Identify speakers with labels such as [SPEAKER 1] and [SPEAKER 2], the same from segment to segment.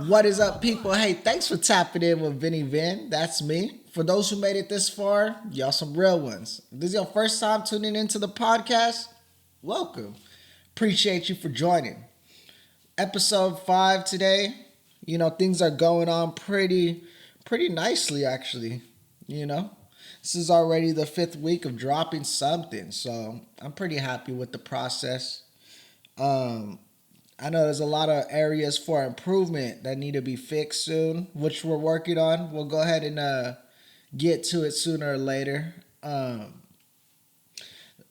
[SPEAKER 1] What is up, people? Hey, thanks for tapping in with VinnyVin. That's me. For those who made it this far, y'all some real ones. If this is your first time tuning into the podcast, welcome. Appreciate you for joining. Episode 5 today. Things are going on pretty nicely, actually. This is already the 5th week of dropping something, so I'm pretty happy with the process. I know there's a lot of areas for improvement that need to be fixed soon, which we're working on. We'll go ahead and get to it sooner or later.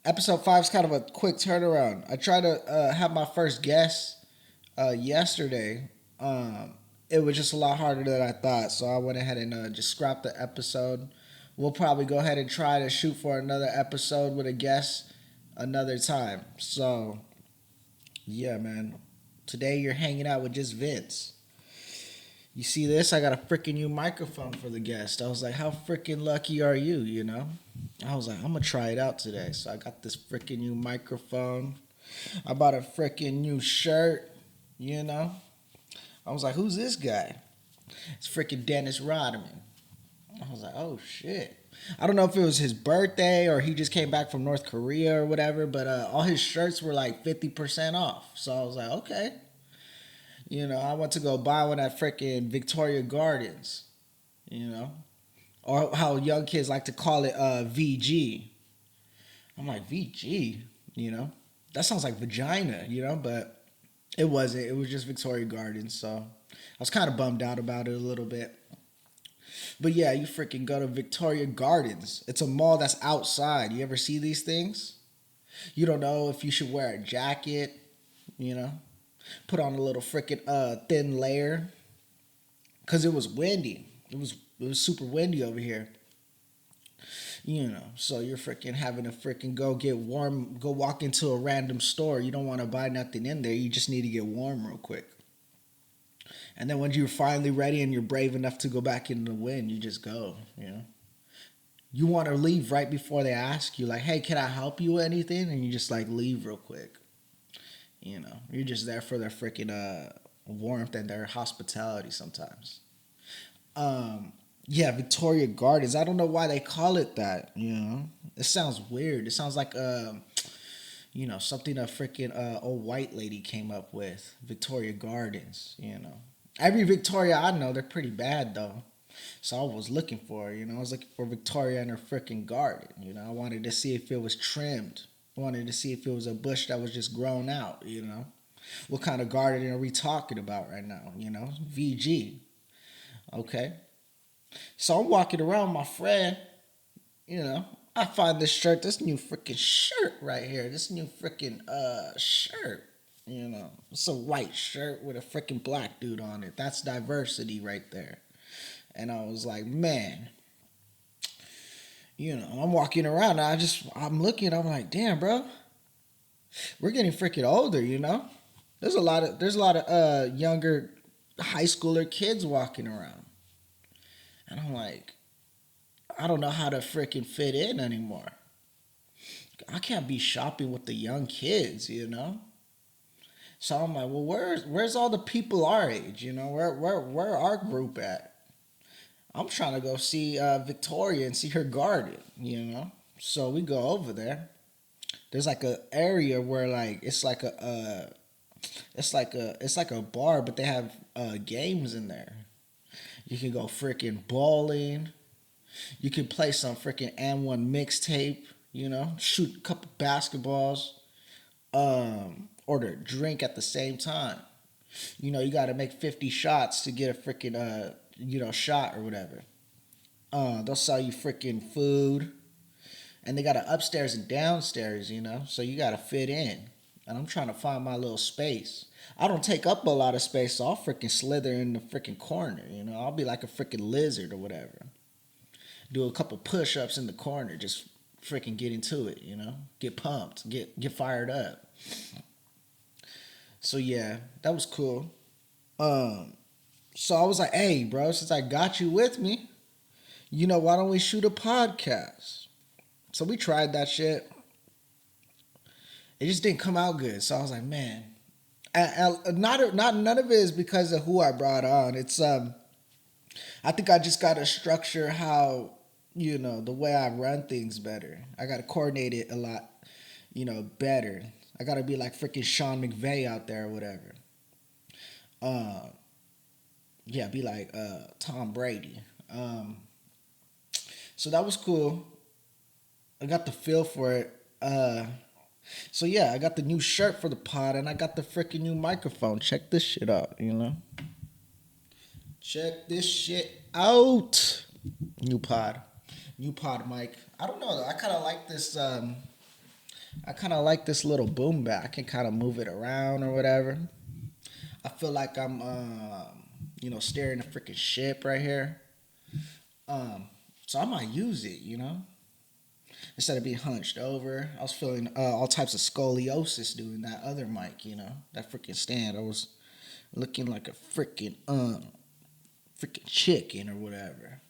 [SPEAKER 1] Episode 5 is kind of a quick turnaround. I tried to have my first guest yesterday. It was just a lot harder than I thought, so I went ahead and just scrapped the episode. We'll probably go ahead and try to shoot for another episode with a guest another time. So, yeah, man. Today you're hanging out with just Vince. You see this? I got a freaking new microphone for the guest. I was like, how freaking lucky are you, I was like, I'm going to try it out today. So I got this freaking new microphone. I bought a freaking new shirt, I was like, who's this guy? It's freaking Dennis Rodman. I was like, oh, shit. I don't know if it was his birthday or he just came back from North Korea or whatever, but all his shirts were like 50% off. So I was like, okay. I went to go buy one at freaking Victoria Gardens, or how young kids like to call it VG. I'm like, VG, That sounds like vagina, but it wasn't. It was just Victoria Gardens. So I was kind of bummed out about it a little bit. But yeah, you freaking go to Victoria Gardens. It's a mall that's outside. You ever see these things? You don't know if you should wear a jacket, Put on a little freaking thin layer. Because it was windy. It was super windy over here. So you're freaking having to freaking go get warm, go walk into a random store. You don't want to buy nothing in there. You just need to get warm real quick. And then when you're finally ready and you're brave enough to go back in the wind, you just go, You want to leave right before they ask you, like, hey, can I help you with anything? And you just, like, leave real quick. You're just there for their freaking warmth and their hospitality sometimes. Yeah, Victoria Gardens. I don't know why they call it that, It sounds weird. It sounds like, something a freaking old white lady came up with. Victoria Gardens, Every Victoria I know, they're pretty bad, though. So I was looking for, I was looking for Victoria in her freaking garden, I wanted to see if it was trimmed. I wanted to see if it was a bush that was just grown out, What kind of garden are we talking about right now, VG. Okay. So I'm walking around with my friend, I find this shirt, this new freaking shirt right here, this new freaking shirt. It's a white shirt with a freaking black dude on it. That's diversity right there. And I was like, man, I'm walking around. I'm looking. I'm like, damn, bro, we're getting freaking older. There's a lot of younger high schooler kids walking around, and I'm like, I don't know how to freaking fit in anymore. I can't be shopping with the young kids, So I'm like, well, where's all the people our age? Where our group at? I'm trying to go see Victoria and see her garden, So we go over there. There's like a area where like it's like a bar, but they have games in there. You can go freaking bowling. You can play some freaking M1 mixtape. Shoot a couple basketballs. Order a drink at the same time. You got to make 50 shots to get a freaking shot or whatever. They'll sell you freaking food, and they got an upstairs and downstairs. So you got to fit in. And I'm trying to find my little space. I don't take up a lot of space, so I'll freaking slither in the freaking corner. I'll be like a freaking lizard or whatever. Do a couple push-ups in the corner, just freaking get into it. Get pumped, get fired up. So yeah, that was cool. So I was like, hey, bro, since I got you with me, why don't we shoot a podcast? So we tried that shit. It just didn't come out good. So I was like, man, Not none of it is because of who I brought on. It's I think I just gotta structure how the way I run things better. I gotta coordinate it a lot, better. I gotta be like freaking Sean McVay out there or whatever. Uh, yeah, be like Tom Brady. Um, so that was cool. I got the feel for it. So yeah, I got the new shirt for the pod, and I got the freaking new microphone. Check this shit out. Check this shit out. New pod, new pod mic. I don't know though. I kind of like this. I kind of like this little boom back. I can kind of move it around or whatever. I feel like I'm, steering a freaking ship right here. Um, so I might use it. Instead of being hunched over. I was feeling all types of scoliosis doing that other mic. That freaking stand. I was looking like a freaking chicken or whatever.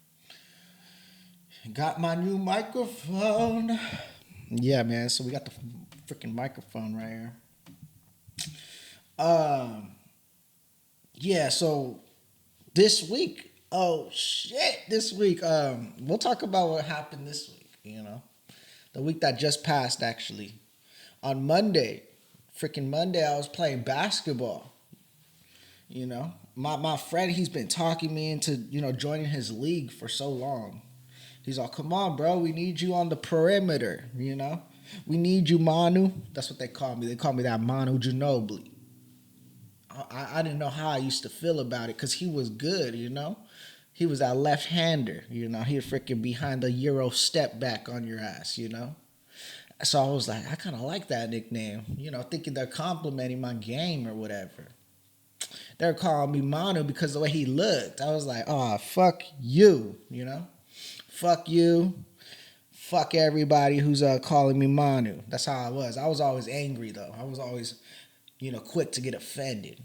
[SPEAKER 1] Got my new microphone. Yeah, man. So we got the freaking microphone right here. Um, yeah. So this week, oh shit, this week. We'll talk about what happened this week. The week that just passed, actually. On Monday, freaking Monday, I was playing basketball. My friend, he's been talking me into joining his league for so long. He's all, come on, bro, we need you on the perimeter. We need you, Manu. That's what they call me. They call me that Manu Ginobili. I didn't know how I used to feel about it because he was good. He was that left-hander. He was freaking behind the Euro step back on your ass. So I was like, I kind of like that nickname, thinking they're complimenting my game or whatever. They're calling me Manu because of the way he looked. I was like, oh, fuck you. Fuck you. Fuck everybody who's calling me Manu. That's how I was. I was always angry, though. I was always, quick to get offended.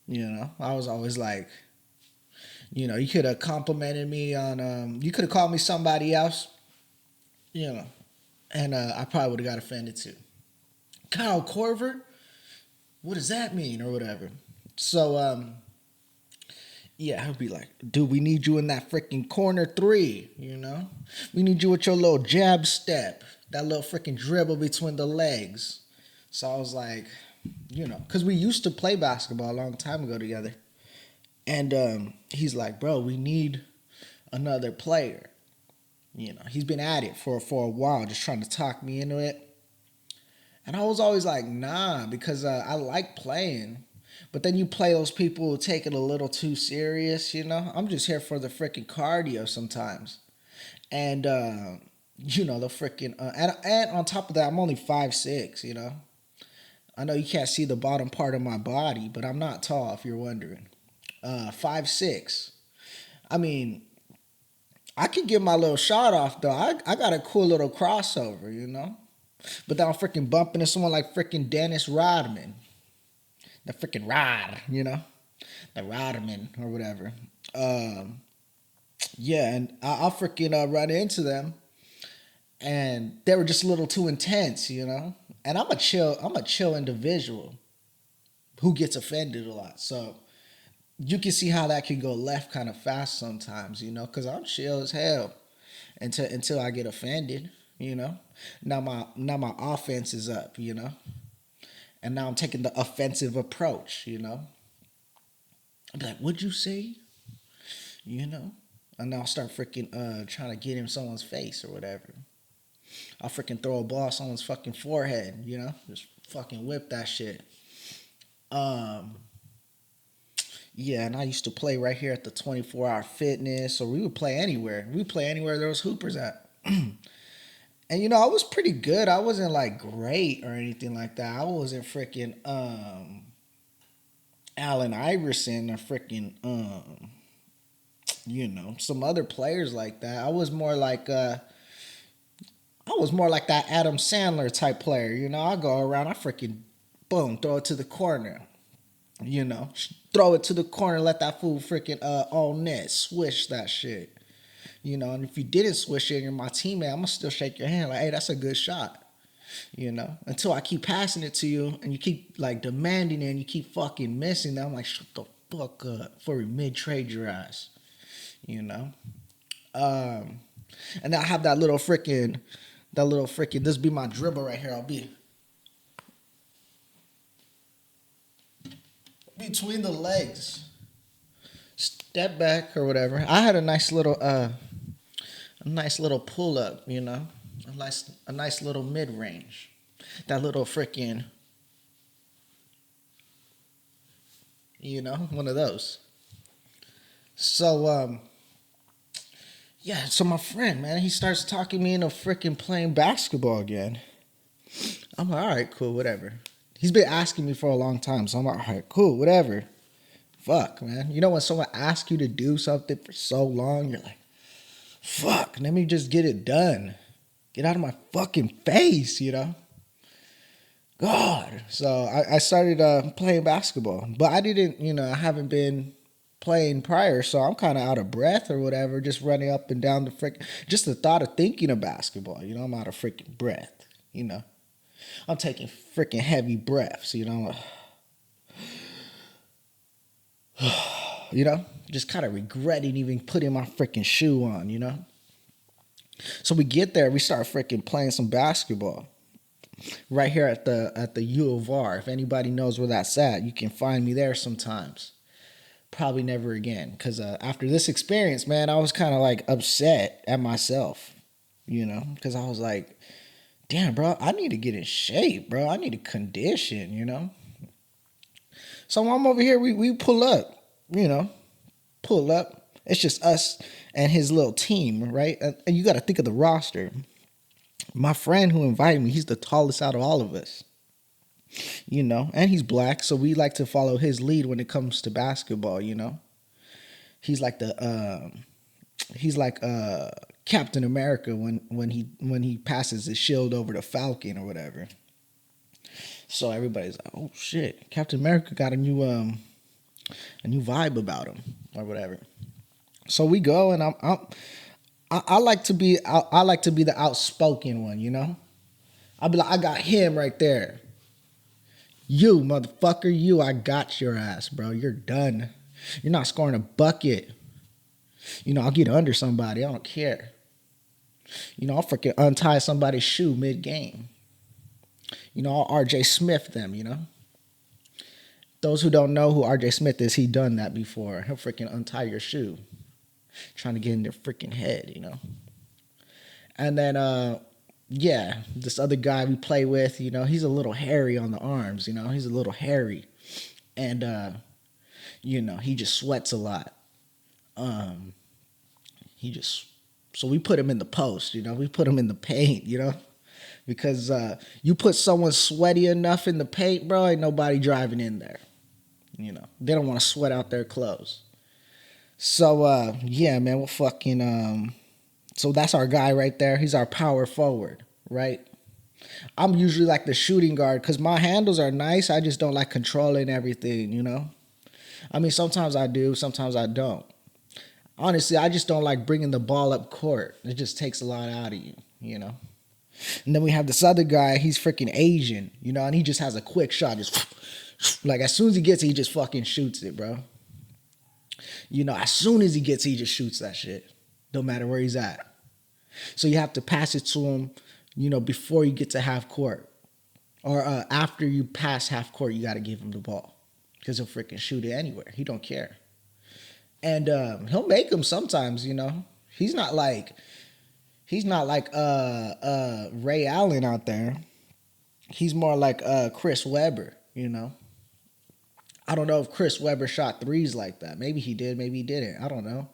[SPEAKER 1] I was always like, you could have complimented me on, you could have called me somebody else, and I probably would have got offended too. Kyle Korver? What does that mean or whatever? So, yeah, I would be like, dude, we need you in that freaking corner three, We need you with your little jab step, that little freaking dribble between the legs. So I was like, because we used to play basketball a long time ago together. And he's like, bro, we need another player. He's been at it for a while, just trying to talk me into it. And I was always like, nah, because I like playing. But then you play those people who take it a little too serious, I'm just here for the freaking cardio sometimes. And, the freaking... and on top of that, I'm only 5'6", I know you can't see the bottom part of my body, but I'm not tall, if you're wondering. 5'6". I mean, I could get my little shot off, though. I got a cool little crossover, But then I'm freaking bumping into someone like freaking Dennis Rodman. The freaking Rod, The Rodman or whatever. Yeah, and I'll freaking run into them. And they were just a little too intense, And I'm a chill individual who gets offended a lot. So you can see how that can go left kind of fast sometimes, because I'm chill as hell until I get offended, Now my offense is up, and now I'm taking the offensive approach, I'm like, what'd you say? And I'll start freaking trying to get in someone's face or whatever. I'll freaking throw a ball on someone's fucking forehead, just fucking whip that shit. Yeah, and I used to play right here at the 24-hour fitness, or we would play anywhere. We would play anywhere there was hoopers at. And I was pretty good. I wasn't like great or anything like that. I wasn't freaking Allen Iverson or freaking some other players like that. I was more like that Adam Sandler type player. I go around, I freaking boom, throw it to the corner. Throw it to the corner, let that fool freaking all net swish that shit. And if you didn't swish it and you're my teammate, I'm gonna still shake your hand like, hey, that's a good shot. until I keep passing it to you and you keep like demanding it and you keep fucking missing that. I'm like, shut the fuck up before we mid-trade your ass, you know? And I have this be my dribble right here. I'll be between the legs, step back or whatever. I had a nice little pull up, a nice little mid range. That little freaking, one of those. So, yeah, so my friend, man, he starts talking me into freaking playing basketball again. I'm like, all right, cool, whatever. He's been asking me for a long time, so I'm like, all right, cool, whatever. Fuck, man. You know when someone asks you to do something for so long, you're like, fuck, let me just get it done. Get out of my fucking face, God. So I started playing basketball, but I didn't, I haven't been playing prior, so I'm kind of out of breath or whatever, just running up and down just the thought of thinking of basketball, I'm out of freaking breath. I'm taking freaking heavy breaths, just kind of regretting even putting my freaking shoe on. So we get there, we start freaking playing some basketball right here at the U of R. If anybody knows where that's at, you can find me there sometimes. Probably never again, because after this experience, man, I was kind of like upset at myself, because I was like, damn, bro, I need to get in shape, bro. I need to condition. So I'm over here, we pull up, pull up. It's just us and his little team, right? And you got to think of the roster. My friend who invited me, he's the tallest out of all of us. And he's black, so we like to follow his lead when it comes to basketball. He's like Captain America when he passes his shield over to Falcon or whatever. So everybody's like, oh shit, Captain America got a new vibe about him or whatever. So we go, and I like to be the outspoken one. I'll be like, I got him right there. You, motherfucker, I got your ass, bro. You're done. You're not scoring a bucket. I'll get under somebody. I don't care. I'll freaking untie somebody's shoe mid-game. I'll RJ Smith them, Those who don't know who RJ Smith is, he done that before. He'll freaking untie your shoe. Trying to get in their freaking head, And then, yeah, this other guy we play with, he's a little hairy on the arms, he's a little hairy. And, he just sweats a lot. So we put him in the post, we put him in the paint, because you put someone sweaty enough in the paint, bro, ain't nobody driving in there. They don't want to sweat out their clothes. So, yeah, man, we'll fucking, so that's our guy right there. He's our power forward, right? I'm usually like the shooting guard because my handles are nice. I just don't like controlling everything, I mean, sometimes I do, sometimes I don't. Honestly, I just don't like bringing the ball up court. It just takes a lot out of you, And then we have this other guy. He's freaking Asian, and he just has a quick shot. Just like as soon as he gets it, he just fucking shoots it, bro. As soon as he gets it, he just shoots that shit. No matter where he's at. So you have to pass it to him, before you get to half court. Or after you pass half court, you got to give him the ball. Because he'll freaking shoot it anywhere. He don't care. And he'll make them sometimes, He's not like Ray Allen out there. He's more like Chris Webber, I don't know if Chris Webber shot threes like that. Maybe he did, maybe he didn't. I don't know.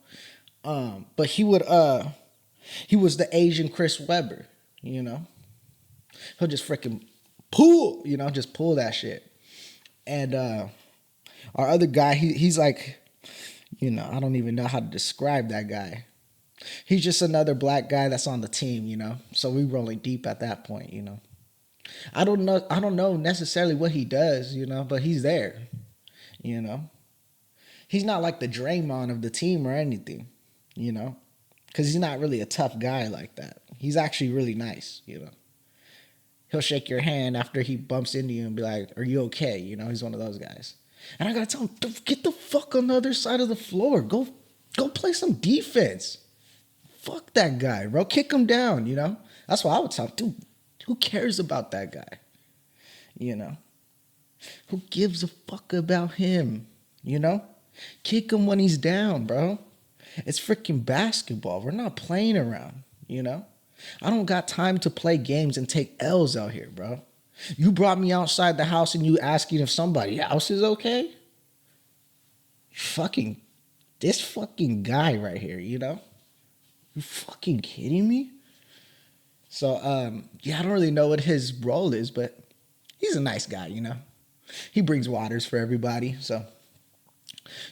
[SPEAKER 1] But he was the Asian Chris Webber, He'll just freaking pull, just pull that shit. And our other guy, he's like, I don't even know how to describe that guy. He's just another black guy that's on the team, So we rolling deep at that point, I don't know necessarily what he does, but he's there, He's not like the Draymond of the team or anything, because he's not really a tough guy like that. He's actually really nice, he'll shake your hand after he bumps into you and be like, "Are you okay?" You know, he's one of those guys. And I gotta tell him, get the fuck on the other side of the floor. Go play some defense. Fuck that guy, bro. Kick him down, you know? That's what I would tell him. Dude, who cares about that guy? You know? Who gives a fuck about him? You know? Kick him when he's down, bro. It's freaking basketball. We're not playing around, you know? I don't got time to play games and take L's out here, bro. You brought me outside the house and you asking if somebody else is okay? Fucking, this fucking guy right here, you know? You fucking kidding me? So, yeah, I don't really know what his role is, but he's a nice guy, you know? He brings waters for everybody, so.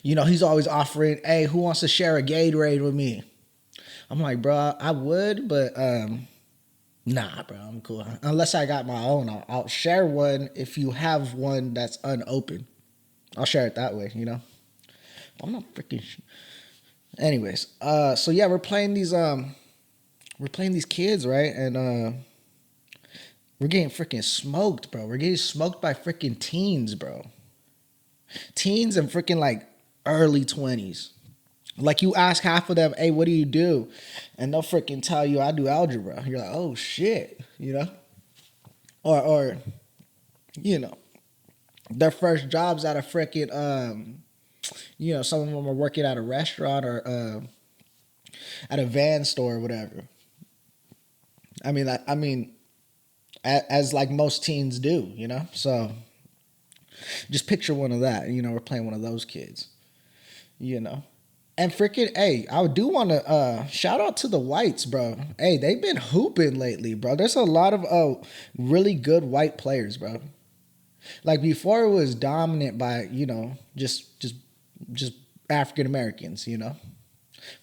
[SPEAKER 1] You know, he's always offering, hey, who wants to share a Gatorade with me? I'm like, bro, I would, but nah, bro, I'm cool. Unless I got my own, I'll share one if you have one that's unopened. I'll share it that way, you know? I'm not freaking... Anyways, so yeah, we're playing these kids, right? And we're getting freaking smoked, bro. We're getting smoked by freaking teens, bro. Teens and freaking like early 20s. Like you ask half of them, hey, what do you do? And they'll freaking tell you, I do algebra. You're like, oh shit, you know? Or you know, their first jobs at a freaking you know, some of them are working at a restaurant or at a van store or whatever. I mean, as like most teens do, you know? So just picture one of that. You know, we're playing one of those kids, you know? And freaking, hey, I do want to shout out to the whites, bro. Hey, they've been hooping lately, bro. There's a lot of really good white players, bro. Like before, it was dominant by, you know, just African Americans, you know,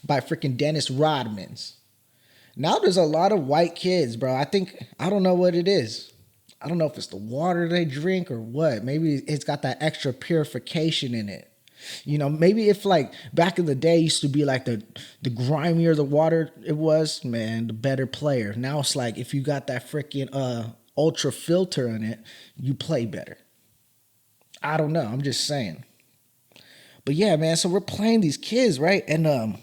[SPEAKER 1] by freaking Dennis Rodmans. Now there's a lot of white kids, bro. I don't know what it is. I don't know if it's the water they drink or what. Maybe it's got that extra purification in it. You know, maybe if like back in the day used to be like the grimier the water it was, man, the better player. Now it's like if you got that freaking ultra filter in it, you play better. I don't know. I'm just saying. But yeah, man, so we're playing these kids, right? And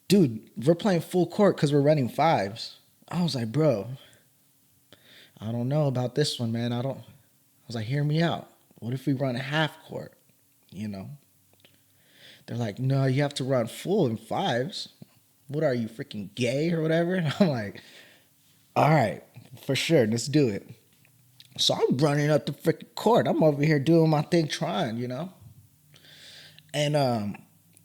[SPEAKER 1] dude, we're playing full court because we're running fives. I was like, bro, I don't know about this one, man. I was like, hear me out. What if we run a half court? You know? They're like, no, you have to run full in fives. What are you, freaking gay or whatever? And I'm like, all right, for sure, let's do it. So I'm running up the freaking court. I'm over here doing my thing, trying, you know? And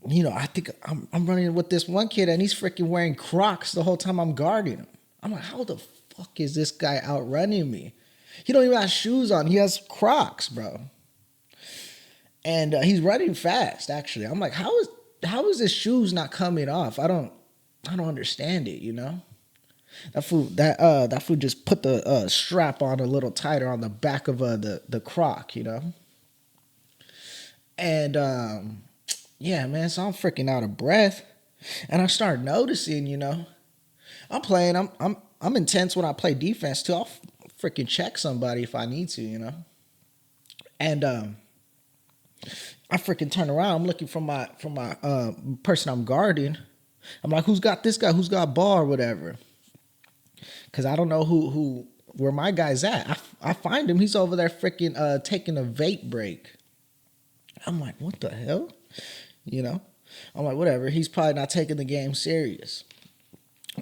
[SPEAKER 1] you know, I think I'm running with this one kid and he's freaking wearing Crocs the whole time I'm guarding him. I'm like, how the fuck is this guy outrunning me? He don't even have shoes on. He has Crocs, bro. And he's running fast, actually. I'm like, how is his shoes not coming off? I don't understand it, you know? That fool just put the strap on a little tighter on the back of the Croc, you know? And yeah, man, so I'm freaking out of breath. And I start noticing, you know, I'm playing, I'm intense when I play defense too. I'll freaking check somebody if I need to, you know. And I freaking turn around. I'm looking for my person I'm guarding. I'm like, who's got this guy? Who's got ball or whatever? Because I don't know where my guy's at. I find him. He's over there freaking taking a vape break. I'm like, what the hell? You know? I'm like, whatever. He's probably not taking the game serious.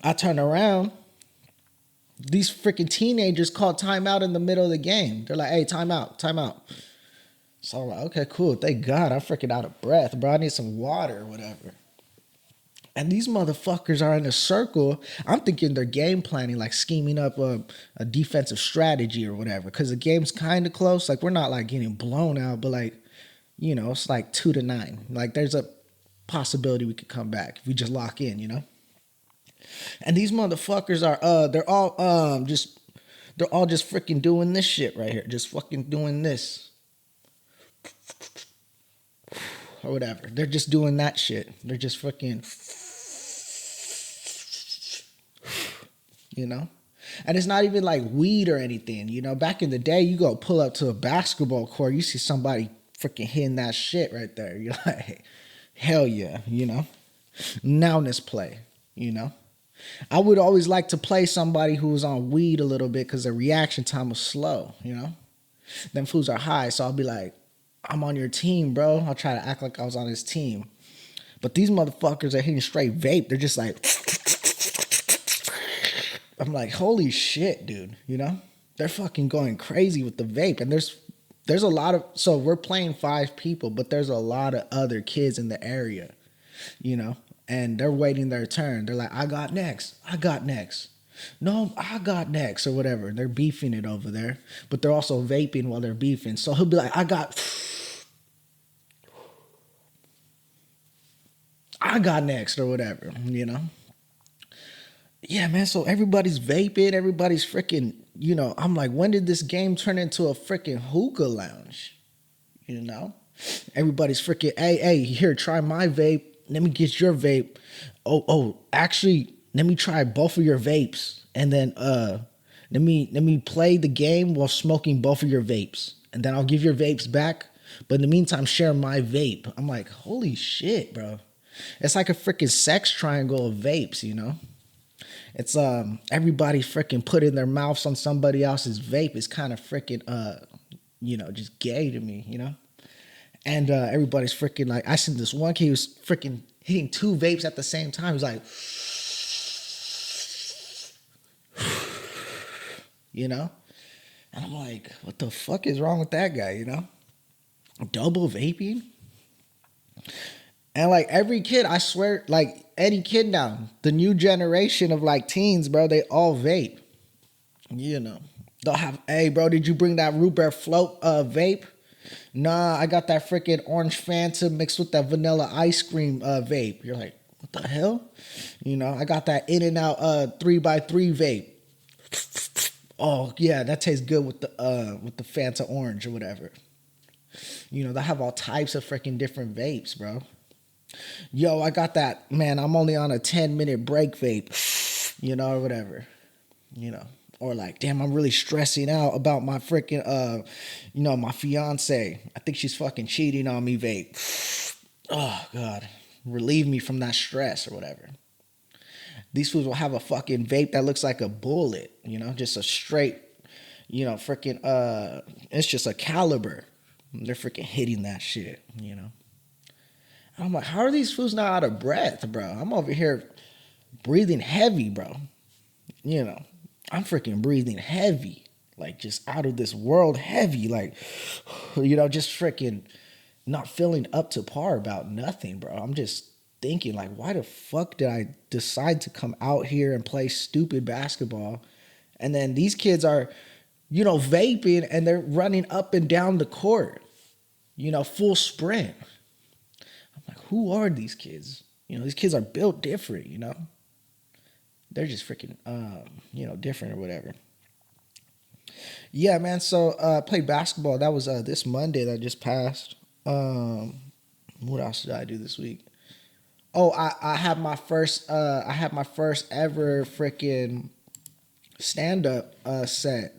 [SPEAKER 1] I turn around. These freaking teenagers called timeout in the middle of the game. They're like, hey, timeout. So I'm like, okay, cool. Thank God. I'm freaking out of breath, bro. I need some water or whatever. And these motherfuckers are in a circle. I'm thinking they're game planning, like scheming up a defensive strategy or whatever. Because the game's kind of close. Like, we're not like getting blown out, but like, you know, it's like 2-9. Like, there's a possibility we could come back if we just lock in, you know? And these motherfuckers are, they're all just freaking doing this shit right here. Just fucking doing this. Or whatever. They're just doing that shit. They're just fucking, you know? And it's not even like weed or anything. You know, back in the day, you go pull up to a basketball court, you see somebody freaking hitting that shit right there. You're like, hell yeah, you know. Now let's play, you know. I would always like to play somebody who was on weed a little bit because the reaction time was slow, you know. Them fools are high, so I'll be like, I'm on your team, bro. I'll try to act like I was on his team. But these motherfuckers are hitting straight vape. They're just like, I'm like, holy shit, dude, you know? They're fucking going crazy with the vape. And there's a lot of, so we're playing 5 people, but there's a lot of other kids in the area, you know? And they're waiting their turn. They're like, I got next. No, I got next or whatever. They're beefing it over there. But they're also vaping while they're beefing. So he'll be like, I got next or whatever, you know? Yeah, man, so everybody's vaping, everybody's freaking, you know, I'm like, when did this game turn into a freaking hookah lounge? You know? Everybody's freaking, hey, here, try my vape. Let me get your vape. Actually, let me try both of your vapes. And then let me play the game while smoking both of your vapes. And then I'll give your vapes back. But in the meantime, share my vape. I'm like, holy shit, bro. It's like a freaking sex triangle of vapes, you know? It's everybody freaking putting their mouths on somebody else's vape is kind of freaking you know, just gay to me, you know? And everybody's freaking like, I seen this one kid who was freaking hitting 2 vapes at the same time. He was like, you know? And I'm like, what the fuck is wrong with that guy, you know? Double vaping? And like every kid, I swear, like any kid now, the new generation of like teens, bro, they all vape. You know, they'll have, hey, bro, did you bring that root beer float vape? Nah, I got that freaking orange Fanta mixed with that vanilla ice cream vape. You're like, what the hell? You know, I got that In-N-Out 3x3 vape. Oh yeah, that tastes good with the Fanta orange or whatever. You know, they have all types of freaking different vapes, bro. Yo, I got that, man, I'm only on a 10-minute break vape, you know, or whatever, you know. Or like, damn, I'm really stressing out about my freaking, you know, my fiance. I think she's fucking cheating on me vape. Oh, God. Relieve me from that stress or whatever. These fools will have a fucking vape that looks like a bullet, you know, just a straight, you know, freaking, it's just a caliber. They're freaking hitting that shit, you know. I'm like, how are these fools not out of breath, bro? I'm over here breathing heavy, bro. You know, I'm freaking breathing heavy. Like, just out of this world heavy. Like, you know, just freaking not feeling up to par about nothing, bro. I'm just thinking, like, why the fuck did I decide to come out here and play stupid basketball? And then these kids are, you know, vaping and they're running up and down the court, you know, full sprint. Like, who are these kids? You know, these kids are built different, you know? They're just freaking, you know, different or whatever. Yeah, man, so I played basketball. That was this Monday that just passed. What else did I do this week? Oh, I had my first ever freaking stand-up set,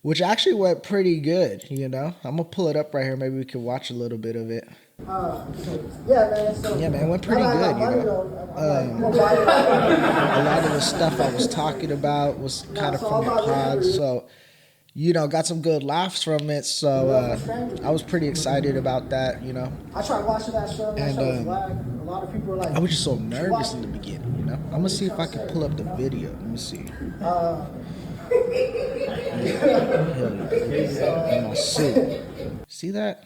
[SPEAKER 1] which actually went pretty good, you know? I'm going to pull it up right here. Maybe we can watch a little bit of it. Yeah, man, it went pretty good, you know. A lot of the stuff I was talking about was kind of from the pod, so, you know, got some good laughs from it, so I was pretty excited about that, you know. I tried watching that show, and a lot of people were like, I was just so nervous in the beginning, you know. I'm going to see if I can pull up the video. Let me see. In my suit. See that?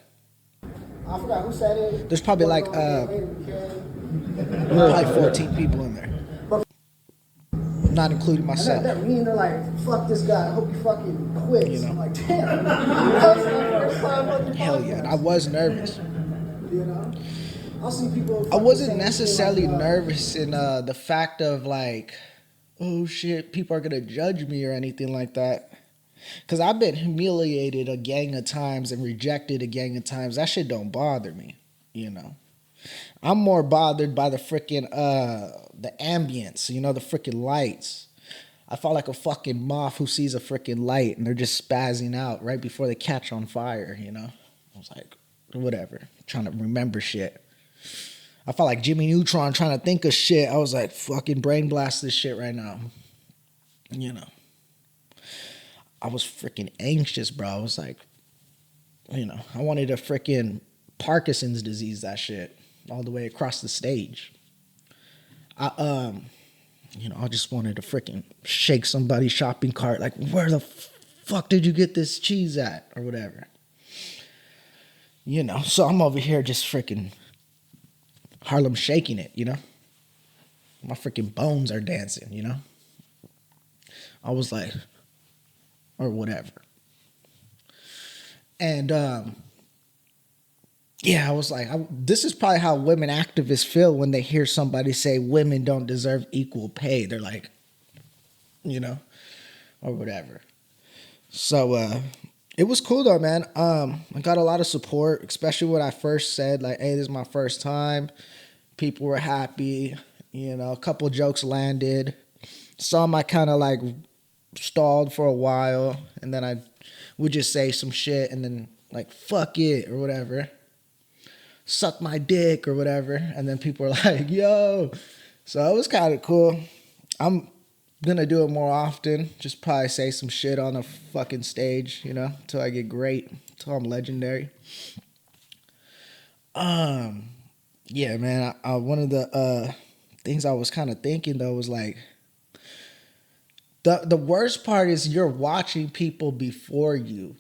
[SPEAKER 1] I forgot who said it. There's probably like 14 people in there. Not including myself. That mean they're like, fuck this guy, I hope he fucking quits. You know? I'm like, damn. Hell yeah. And I was nervous. You know? I'll see people. I wasn't necessarily nervous in the fact of like, oh shit, people are gonna judge me or anything like that. Cause I've been humiliated a gang of times and rejected a gang of times. That shit don't bother me, you know. I'm more bothered by the freaking the ambience, you know, the freaking lights. I felt like a fucking moth who sees a freaking light and they're just spazzing out right before they catch on fire, you know? I was like, whatever, trying to remember shit. I felt like Jimmy Neutron trying to think of shit. I was like, fucking brain blast this shit right now. You know. I was freaking anxious, bro. I was like, you know, I wanted to freaking Parkinson's disease that shit all the way across the stage. You know, I just wanted to freaking shake somebody's shopping cart. Like, where the fuck did you get this cheese at? Or whatever. You know, so I'm over here just freaking Harlem shaking it, you know? My freaking bones are dancing, you know? I was like, or whatever. And, yeah, I was like, this is probably how women activists feel when they hear somebody say women don't deserve equal pay. They're like, you know, or whatever. So, it was cool though, man. I got a lot of support, especially when I first said like, hey, this is my first time. People were happy, you know, a couple jokes landed. Some I kind of like stalled for a while, and then I would just say some shit and then like, fuck it or whatever. Suck my dick or whatever. And then people were like, yo. So it was kind of cool. I'm gonna do it more often. Just probably say some shit on a fucking stage, you know, till I get great, till I'm legendary. Yeah, man. One of the things I was kind of thinking though was like, the worst part is you're watching people before you,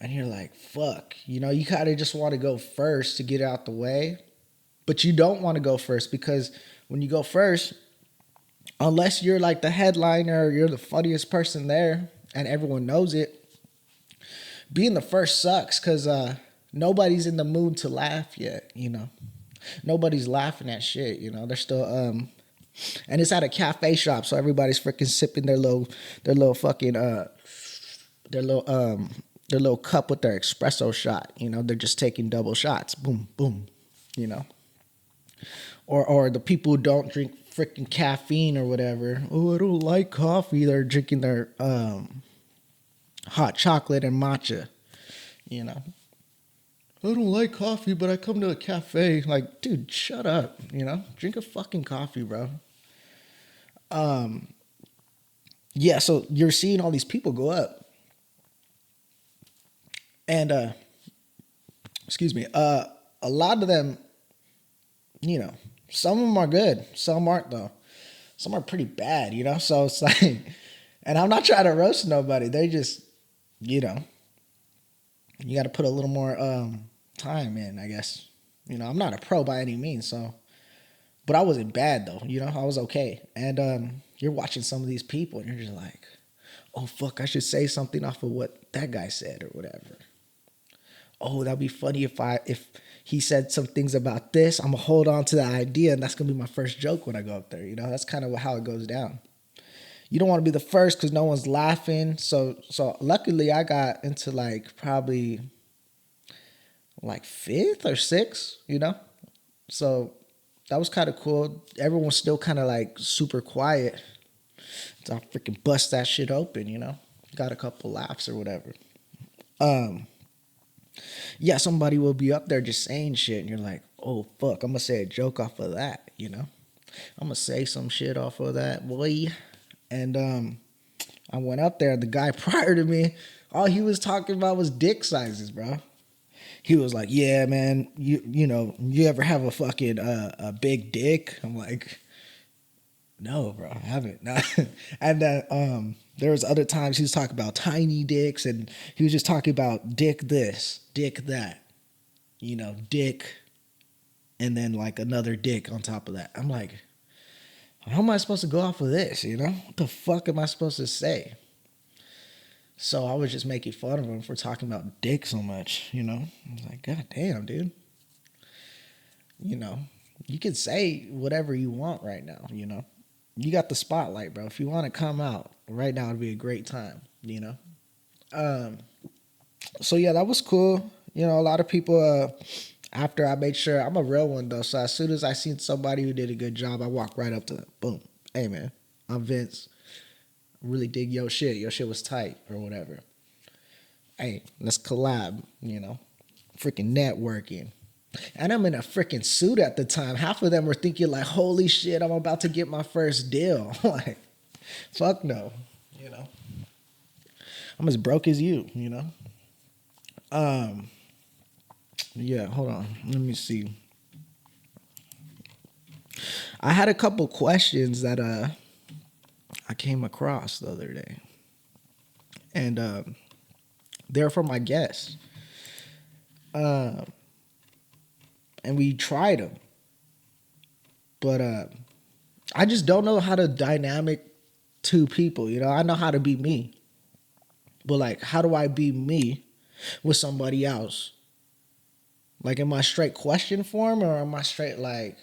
[SPEAKER 1] and you're like, fuck, you know, you kind of just want to go first to get out the way, but you don't want to go first because when you go first, unless you're like the headliner or you're the funniest person there and everyone knows it, being the first sucks because nobody's in the mood to laugh yet, you know. Nobody's laughing at shit, you know. They're still and it's at a cafe shop, so everybody's freaking sipping their little fucking their little cup with their espresso shot, you know. They're just taking double shots, boom, boom, you know. Or the people who don't drink freaking caffeine or whatever. Oh, I don't like coffee. They're drinking their hot chocolate and matcha, you know. I don't like coffee, but I come to a cafe. Like, dude, shut up, you know. Drink a fucking coffee, bro. Yeah, so you're seeing all these people go up. And, excuse me, a lot of them, you know, some of them are good. Some aren't, though. Some are pretty bad, you know? So it's like, and I'm not trying to roast nobody. They just, you know, you got to put a little more time in, I guess. You know, I'm not a pro by any means, so. But I wasn't bad, though. You know, I was okay. And you're watching some of these people, and you're just like, oh, fuck, I should say something off of what that guy said or whatever. Oh, that'd be funny if he said some things about this. I'm gonna hold on to that idea, and that's gonna be my first joke when I go up there. You know, that's kind of how it goes down. You don't want to be the first because no one's laughing. So luckily, I got into like probably like fifth or sixth. You know, so that was kind of cool. Everyone's still kind of like super quiet. So I freaking bust that shit open. You know, got a couple laughs or whatever. Yeah, somebody will be up there just saying shit, and you're like, oh, fuck, I'm going to say a joke off of that, you know? I'm going to say some shit off of that, boy. And I went up there, and the guy prior to me, all he was talking about was dick sizes, bro. He was like, yeah, man, you know, you ever have a fucking a big dick? I'm like, no, bro, I haven't. No. And then there was other times he was talking about tiny dicks, and he was just talking about dick this, dick that, you know, dick, and then like another dick on top of that. I'm like, how am I supposed to go off of this, you know? What the fuck am I supposed to say? So I was just making fun of him for talking about dick so much, you know? I was like, God damn, dude. You know, you can say whatever you want right now, you know? You got the spotlight, bro. If you want to come out, right now would be a great time, you know? So yeah, that was cool. You know, a lot of people, after I made sure, I'm a real one though, so as soon as I seen somebody who did a good job, I walk right up to them. Boom. Hey man, I'm Vince. really dig your shit. Your shit was tight or whatever. Hey, let's collab, freaking networking. And I'm in a freaking suit at the time. Half of them were thinking like, holy shit, I'm about to get my first deal. Like, fuck no, I'm as broke as you. Yeah, hold on. Let me see. I had a couple questions that I came across the other day. And they're from my guests. And we tried them. But I just don't know how to dynamic two people. I know how to be me. But like, how do I be me with somebody else? Like, am I straight question form or am I straight like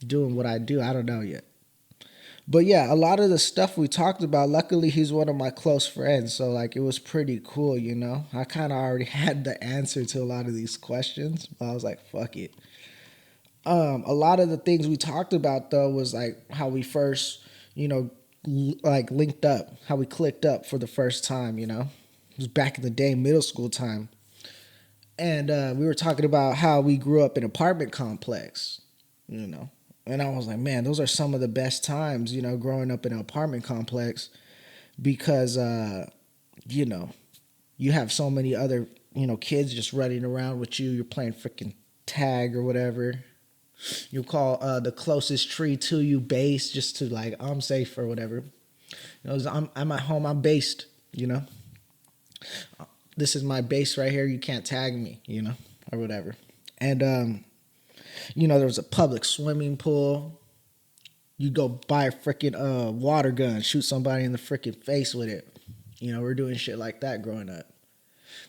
[SPEAKER 1] doing what I do? I don't know yet. But yeah, a lot of the stuff we talked about, luckily he's one of my close friends. So like, it was pretty cool, I kind of already had the answer to a lot of these questions. But I was like, fuck it. A lot of the things we talked about though was like how we first, like linked up, how we clicked up for the first time, It was back in the day, middle school time. And we were talking about how we grew up in an apartment complex, And I was like, man, those are some of the best times, growing up in an apartment complex because, you have so many other, kids just running around with you. You're playing freaking tag or whatever. You call the closest tree to you base just to like, I'm safe or whatever. I'm at home, I'm based, This is my base right here. You can't tag me, or whatever. And, there was a public swimming pool. You go buy a freaking water gun, shoot somebody in the freaking face with it. We're doing shit like that growing up.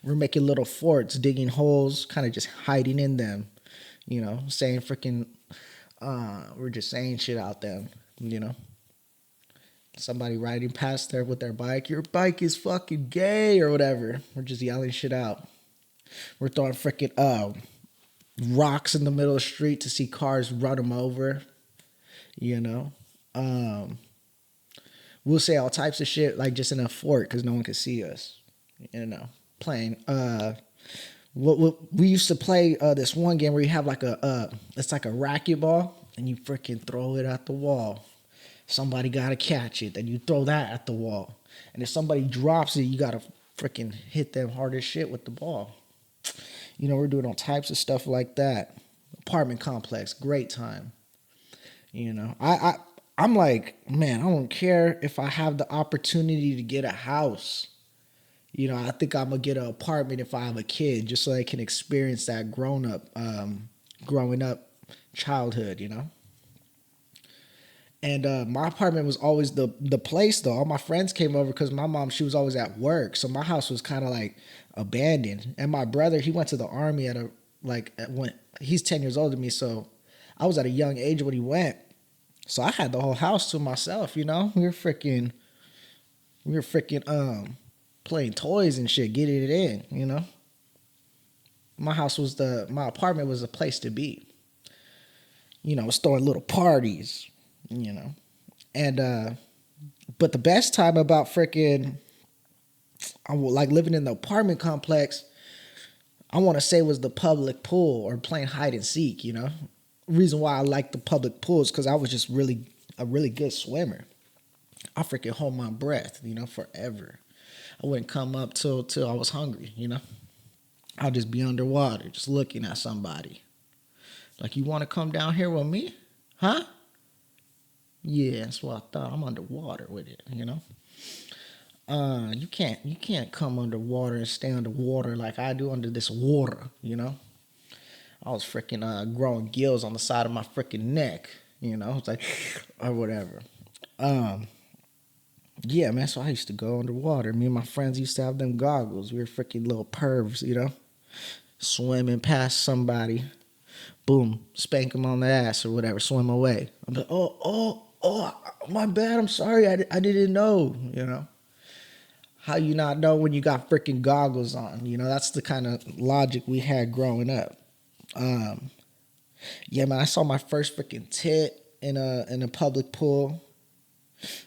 [SPEAKER 1] We're making little forts, digging holes, kind of just hiding in them. Saying freaking, we're just saying shit out there, Somebody riding past there with their bike, your bike is fucking gay or whatever. We're just yelling shit out. We're throwing freaking rocks in the middle of the street to see cars run them over, We'll say all types of shit like just in a fort because no one could see us, playing. We used to play this one game where you have like it's like a racquetball and you freaking throw it at the wall. Somebody got to catch it. Then you throw that at the wall. And if somebody drops it, you got to freaking hit them hard as shit with the ball. We're doing all types of stuff like that. Apartment complex, great time. I'm like, man, I don't care if I have the opportunity to get a house. I think I'm going to get an apartment if I have a kid just so I can experience that growing up childhood, And my apartment was always the place, though. All my friends came over because my mom, she was always at work. So my house was kind of like abandoned. And my brother, he went to the army when he's 10 years older than me. So I was at a young age when he went. So I had the whole house to myself, We were freaking playing toys and shit, getting it in, My apartment was the place to be. Was throwing little parties. And but the best time about freaking like living in the apartment complex, I want to say was the public pool or playing hide and seek. Reason why I like the public pool is because I was just a really good swimmer. I freaking hold my breath, forever. I wouldn't come up till I was hungry. I'll just be underwater, just looking at somebody. Like, you want to come down here with me, huh? Yeah, that's what I thought. I'm underwater with it, You can't come underwater and stay underwater like I do under this water, I was freaking growing gills on the side of my freaking neck, It's like, or whatever. Yeah, man, so I used to go underwater. Me and my friends used to have them goggles. We were freaking little pervs, Swimming past somebody. Boom, spank them on the ass or whatever, swim away. I'm like, oh, my bad, I'm sorry, I didn't know, How you not know when you got freaking goggles on? That's the kind of logic we had growing up. Yeah, man, I saw my first freaking tit in a public pool.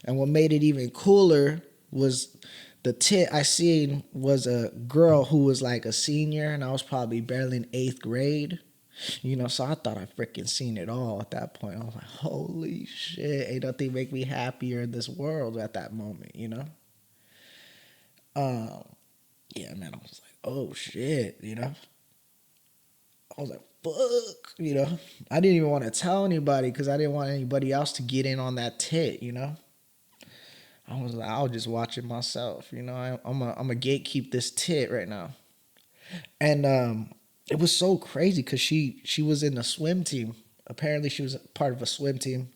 [SPEAKER 1] And what made it even cooler was the tit I seen was a girl who was like a senior, and I was probably barely in 8th grade. So I thought I freaking seen it all at that point. I was like, holy shit, ain't nothing make me happier in this world at that moment. Um, yeah, man, I was like, oh shit. I was like, fuck. I didn't even want to tell anybody because I didn't want anybody else to get in on that tit. I was like, I'll just watch it myself. I'm a gatekeep this tit right now. And it was so crazy because she was in a swim team. Apparently, she was part of a swim team,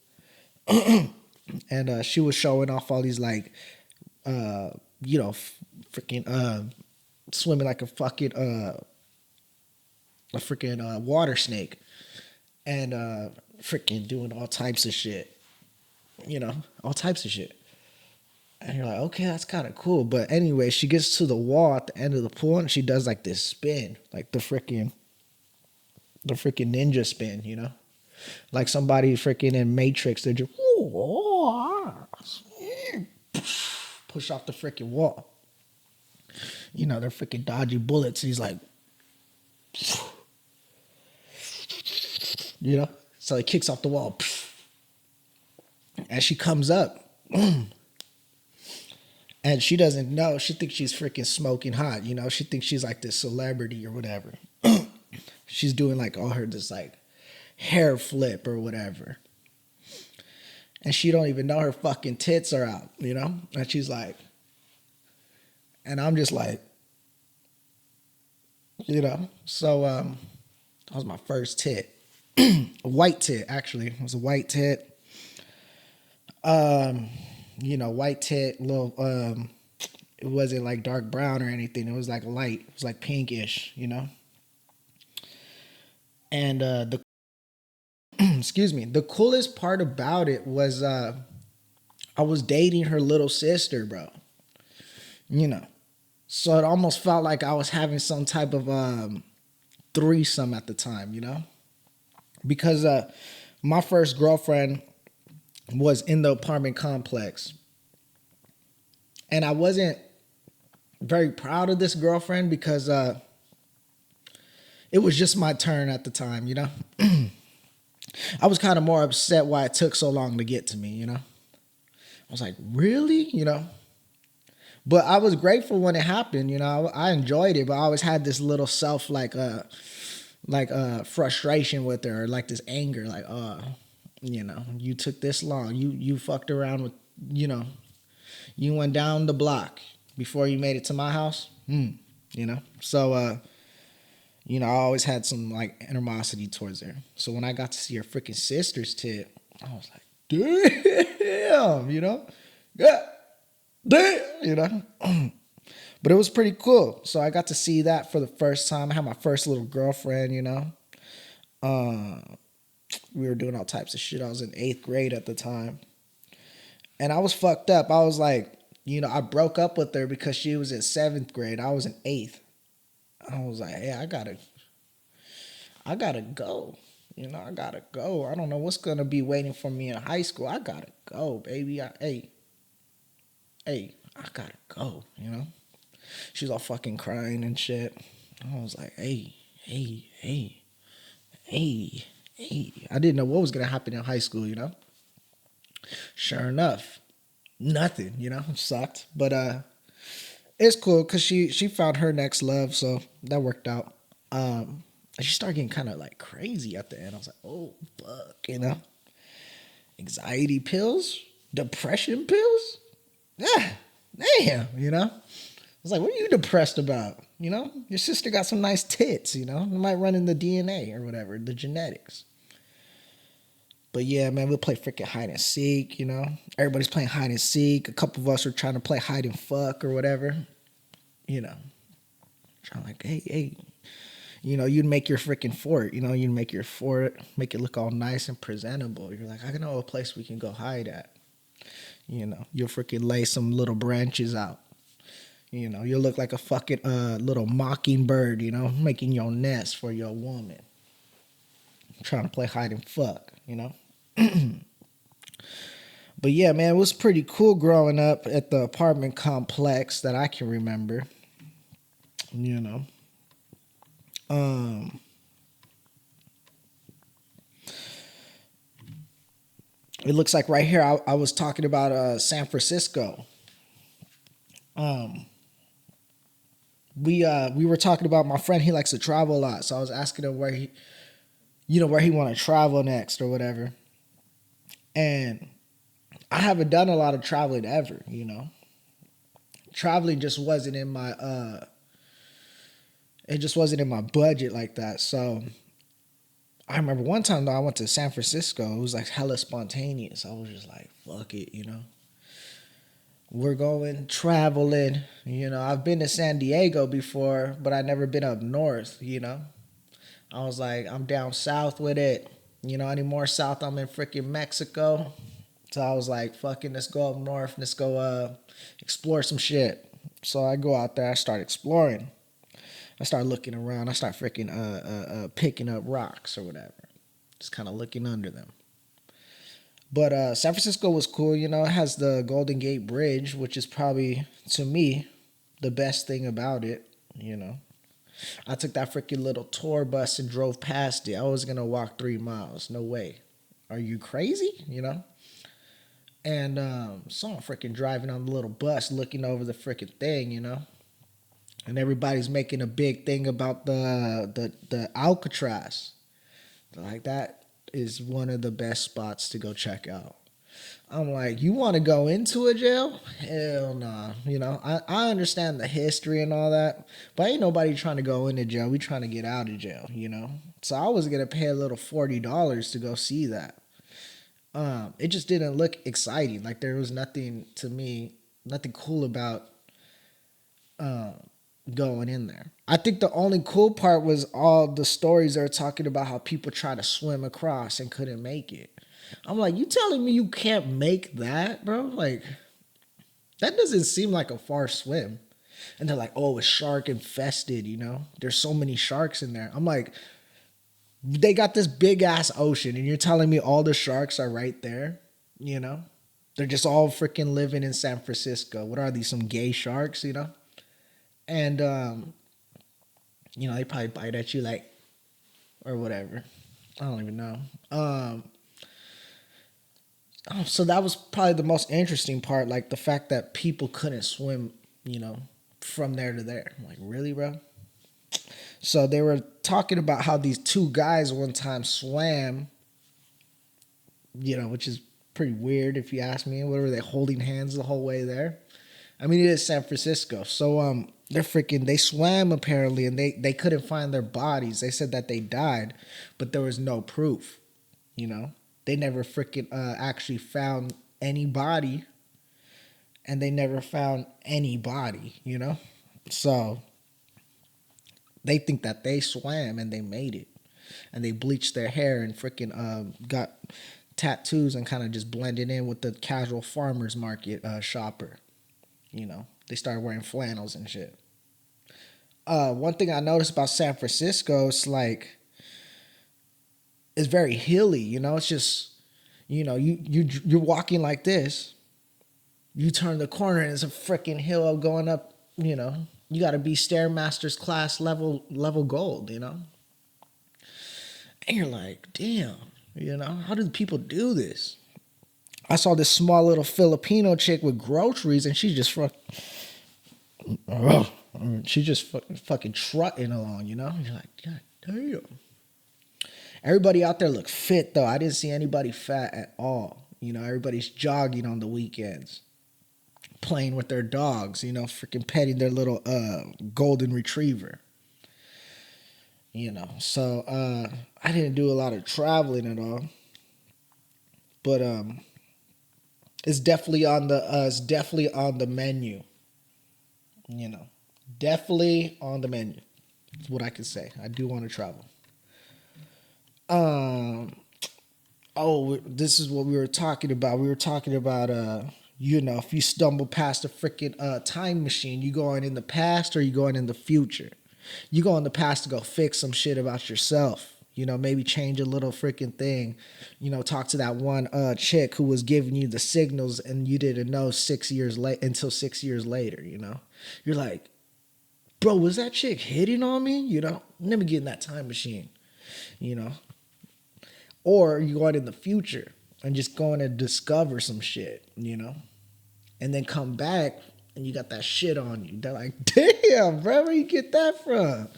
[SPEAKER 1] and she was showing off all these like, freaking swimming like a freaking water snake, and freaking doing all types of shit. All types of shit. And you're like, okay, that's kind of cool. But anyway, she gets to the wall at the end of the pool and she does like this spin, like the freaking ninja spin. Like somebody freaking in Matrix, they're just push off the freaking wall. They're freaking dodgy bullets. He's like, so he kicks off the wall. And she comes up. And she doesn't know. She thinks she's freaking smoking hot. She thinks she's like this celebrity or whatever. She's doing like all her this like hair flip or whatever. And she don't even know her fucking tits are out, And she's like, and I'm just like, So that was my first tit. A white tit, actually. It was a white tit. White tit, little it wasn't like dark brown or anything. It was like light. It was like pinkish, And the excuse me, the coolest part about it was I was dating her little sister, bro. So it almost felt like I was having some type of threesome at the time, Because my first girlfriend was in the apartment complex. And I wasn't very proud of this girlfriend because it was just my turn at the time, I was kind of more upset why it took so long to get to me, I was like, really? But I was grateful when it happened, I enjoyed it, but I always had this little self frustration with her, like this anger, like, you took this long. You fucked around with, you went down the block before you made it to my house. So, I always had some like animosity towards her. So when I got to see her freaking sister's tit, I was like, damn, yeah, damn, But it was pretty cool. So I got to see that for the first time. I had my first little girlfriend, we were doing all types of shit. I was in 8th grade at the time. And I was fucked up. I was like, I broke up with her because she was in 7th grade. I was in 8th. I was like, hey, I gotta go. I gotta go. I don't know what's gonna be waiting for me in high school. I gotta go, baby. Hey, I gotta go, She's all fucking crying and shit. I was like, hey. I didn't know what was gonna happen in high school, Sure enough, nothing, It sucked. But it's cool because she found her next love, so that worked out. She started getting kind of like crazy at the end. I was like, oh fuck, anxiety pills, depression pills, yeah, damn, I was like, what are you depressed about? Your sister got some nice tits, it might run in the DNA or whatever, the genetics. But yeah, man, we'll play freaking hide and seek, Everybody's playing hide and seek. A couple of us were trying to play hide and fuck or whatever, Trying like, hey, you'd make your freaking fort, you'd make your fort, make it look all nice and presentable. You're like, I know a place we can go hide at. You'll freaking lay some little branches out. You'll look like a fucking little mockingbird, making your nest for your woman. Trying to play hide and fuck, But yeah, man, it was pretty cool growing up at the apartment complex that I can remember. You know, um, it looks like right here I was talking about San Francisco. Um, we were talking about my friend. He likes to travel a lot, so I was asking him where he want to travel next or whatever. And I haven't done a lot of traveling ever. Traveling just wasn't in my it just wasn't in my budget like that. So I remember one time though I went to San Francisco. It was like hella spontaneous. I was just like, fuck it. We're going traveling. I've been to San Diego before, but I never been up north. I was like, I'm down south with it. Any more south, I'm in freaking Mexico. So I was like, fucking, let's go up north. Let's go explore some shit. So I go out there. I start exploring. I start looking around. I start freaking picking up rocks or whatever. Just kind of looking under them. But San Francisco was cool. It has the Golden Gate Bridge, which is probably, to me, the best thing about it. I took that freaking little tour bus and drove past it. I was going to walk 3 miles. No way. Are you crazy? And so I'm freaking driving on the little bus looking over the freaking thing. And everybody's making a big thing about the Alcatraz. Like, that is one of the best spots to go check out. I'm like, you want to go into a jail? Hell nah. I understand the history and all that, but ain't nobody trying to go into jail. We trying to get out of jail. So I was going to pay a little $40 to go see that. It just didn't look exciting. Like, there was nothing, to me, nothing cool about going in there. I think the only cool part was all the stories they were talking about how people try to swim across and couldn't make it. I'm like, you telling me you can't make that, bro? Like, that doesn't seem like a far swim. And they're like, oh, it's shark infested, There's so many sharks in there. I'm like, they got this big ass ocean and you're telling me all the sharks are right there, They're just all freaking living in San Francisco. What are these, some gay sharks, And, they probably bite at you like, or whatever. I don't even know. So that was probably the most interesting part, like the fact that people couldn't swim, from there to there. I'm like, really, bro? So they were talking about how these two guys one time swam, which is pretty weird if you ask me. What were they, holding hands the whole way there? I mean, it is San Francisco. So they swam apparently, and they couldn't find their bodies. They said that they died, but there was no proof, They never freaking actually found any body, and they never found any body, So they think that they swam and they made it, and they bleached their hair and freaking got tattoos and kind of just blended in with the casual farmers market shopper. They started wearing flannels and shit. One thing I noticed about San Francisco is like, it's very hilly, It's just, you're walking like this. You turn the corner and it's a freaking hill going up, You got to be Stairmaster's class level gold, And you're like, damn, how do people do this? I saw this small little Filipino chick with groceries, and she's just fucking trotting along, You're like, God damn. Everybody out there looked fit, though. I didn't see anybody fat at all. Everybody's jogging on the weekends, playing with their dogs, freaking petting their little golden retriever. So I didn't do a lot of traveling at all. But it's definitely on the menu. Definitely on the menu. That's what I can say. I do want to travel. This is what we were talking about. We were talking about if you stumble past a freaking time machine, you going in the past or you going in the future? You go in the past to go fix some shit about yourself, You know, maybe change a little freaking thing. You know, talk to that one chick who was giving you the signals and you didn't know 6 years late until 6 years later, you know. You're like, bro, was that chick hitting on me? You know, let me get in that time machine, you know. Or you go out in the future and just going to discover some shit, you know, and then come back and you got that shit on you. They're like, damn, bro, where you get that from?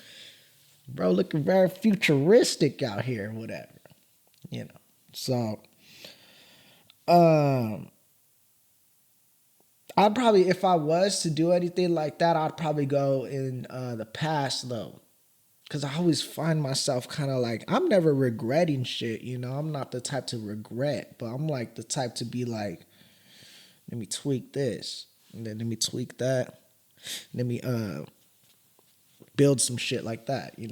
[SPEAKER 1] Bro, looking very futuristic out here, whatever, you know. So, I'd probably, if I was to do anything like that, I'd probably go in the past though. Cause I always find myself kind of like, I'm never regretting shit, you know. I'm not the type to regret, but I'm like the type to be like, let me tweak this, and then let me tweak that, let me build some shit like that, you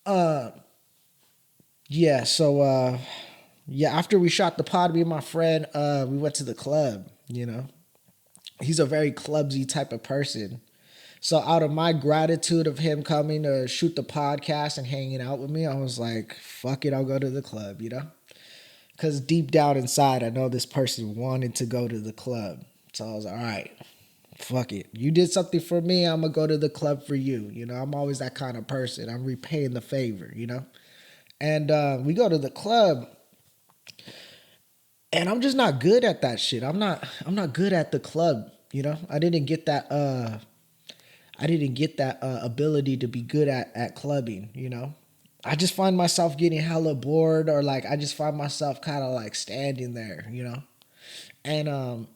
[SPEAKER 1] know. Yeah, so yeah, after we shot the pod, me and my friend, we went to the club, you know. He's a very clubsy type of person. So out of my gratitude of him coming to shoot the podcast and hanging out with me, I was like, fuck it, I'll go to the club, you know? Because deep down inside, I know this person wanted to go to the club. So I was like, all right, fuck it. You did something for me, I'm going to go to the club for you. You know, I'm always that kind of person. I'm repaying the favor, you know? And we go to the club, and I'm just not good at that shit. I'm not good at the club, you know? I didn't get that ability to be good at clubbing, you know? I just find myself getting hella bored, or like I just find myself kind of like standing there, you know? And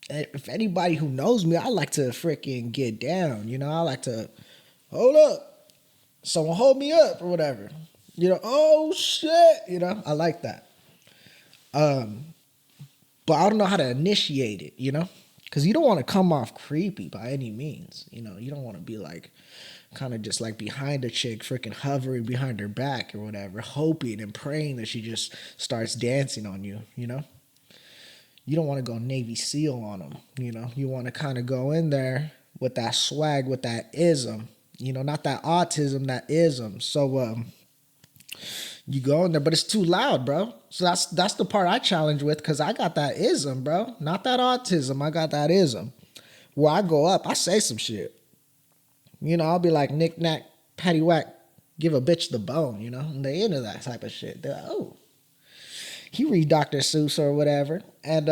[SPEAKER 1] if anybody who knows me, I like to freaking get down, you know? I like to hold up. Someone hold me up or whatever. You know, oh shit, you know? I like that. But I don't know how to initiate it, you know? Because you don't want to come off creepy by any means. You know, you don't want to be like kind of just like behind a chick, freaking hovering behind her back or whatever, hoping and praying that she just starts dancing on you, you know? You don't want to go Navy SEAL on them, you know? You want to kind of go in there with that swag, with that ism, you know, not that autism, that ism. So, you go in there, but it's too loud, bro. So that's the part I challenge with, because I got that ism, bro. Not that autism. I got that ism. Where I go up, I say some shit. You know, I'll be like, knick knack, patty whack, give a bitch the bone, you know? And they into that type of shit. They're like, oh, he read Dr. Seuss or whatever. And,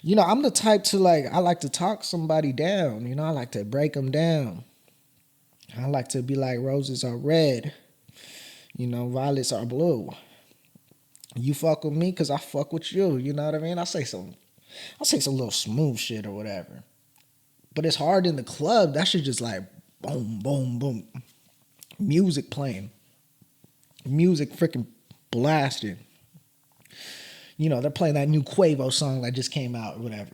[SPEAKER 1] you know, I'm the type to like, I like to talk somebody down. You know, I like to break them down. I like to be like, roses are red. You know, violets are blue. You fuck with me because I fuck with you. You know what I mean? I say some little smooth shit or whatever. But it's hard in the club. That shit just like boom, boom, boom. Music playing. Music freaking blasting. You know, they're playing that new Quavo song that just came out or whatever.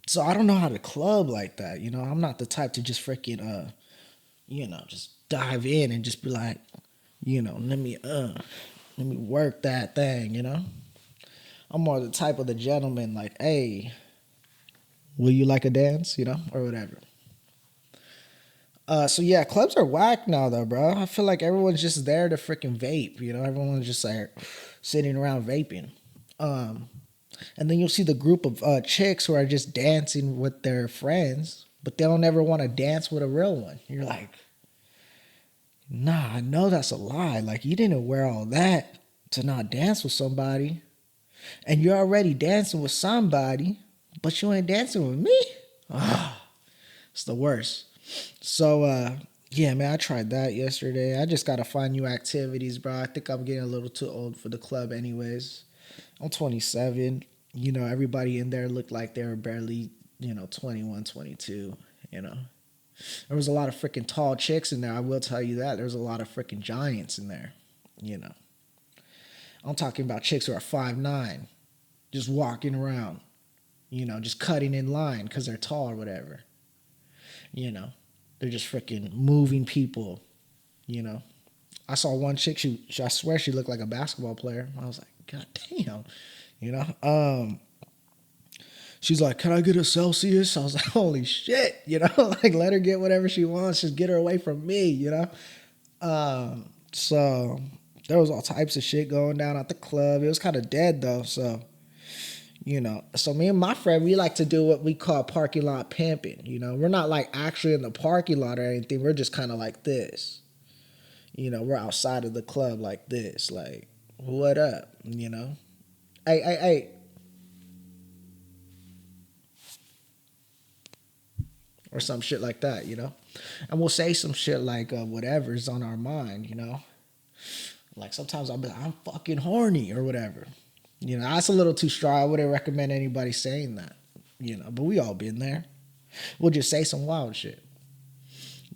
[SPEAKER 1] So I don't know how to club like that. You know, I'm not the type to just freaking you know, just dive in and just be like, you know, let me work that thing, you know? I'm more the type of the gentleman, like, hey, will you like a dance, you know, or whatever. So yeah, clubs are whack now though, bro. I feel like everyone's just there to freaking vape, you know? Everyone's just like sitting around vaping. And then you'll see the group of chicks who are just dancing with their friends, but they don't ever want to dance with a real one. You're like, nah, I know that's a lie. Like, you didn't wear all that to not dance with somebody. And you're already dancing with somebody, but you ain't dancing with me? Ah, it's the worst. So, yeah, man, I tried that yesterday. I just got to find new activities, bro. I think I'm getting a little too old for the club anyways. I'm 27. You know, everybody in there looked like they were barely, you know, 21, 22, you know. There was a lot of freaking tall chicks in there. I will tell you that. There was a lot of freaking giants in there, you know. I'm talking about chicks who are 5'9", just walking around, you know, just cutting in line because they're tall or whatever. You know, they're just freaking moving people, you know. I saw one chick, I swear she looked like a basketball player. I was like, God damn, you know. She's like, can I get a Celsius? I was like, holy shit, you know, like let her get whatever she wants. Just get her away from me, you know? So there was all types of shit going down at the club. It was kind of dead though. So, you know, so me and my friend, we like to do what we call parking lot pimping. You know, we're not like actually in the parking lot or anything. We're just kind of like this. You know, we're outside of the club like this. Like, what up? You know? Hey. Or some shit like that, you know? And we'll say some shit like whatever's on our mind, you know? Like sometimes I'll be like, I'm fucking horny or whatever. You know, that's a little too strong. I wouldn't recommend anybody saying that, you know, but we all been there. We'll just say some wild shit.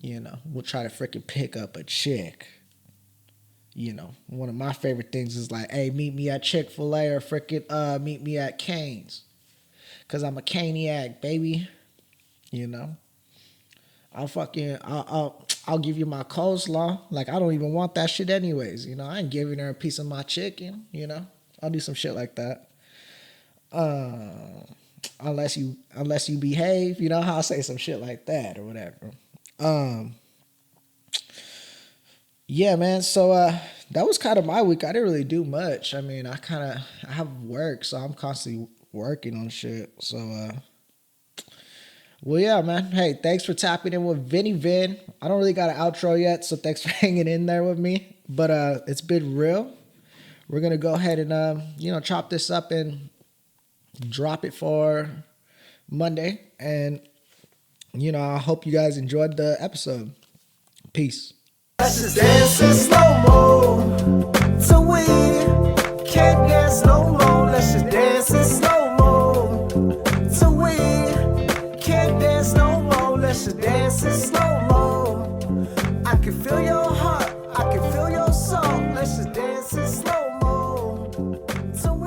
[SPEAKER 1] You know, we'll try to freaking pick up a chick. You know, one of my favorite things is like, hey, meet me at Chick-fil-A or freaking meet me at Cane's. Because I'm a Caniac, baby. You know? I'll give you my coleslaw. Like, I don't even want that shit anyways. You know, I ain't giving her a piece of my chicken, you know? I'll do some shit like that. Unless you behave, you know how I'll say some shit like that or whatever. Yeah, man. So that was kind of my week. I didn't really do much. I mean, I have work, so I'm constantly working on shit. So well, yeah, man. Hey, thanks for tapping in with VinnyVin. I don't really got an outro yet, so thanks for hanging in there with me. But it's been real. We're gonna go ahead and you know, chop this up and drop it for Monday. And you know, I hope you guys enjoyed the episode. Peace.
[SPEAKER 2] Let's just dance in slow-mo till we can't dance no more. Let's just dance in slow-mo till we can't dance no more. Let's just dance in slow-mo. I can feel your heart, I can feel your soul. Let's just dance in slow-mo till we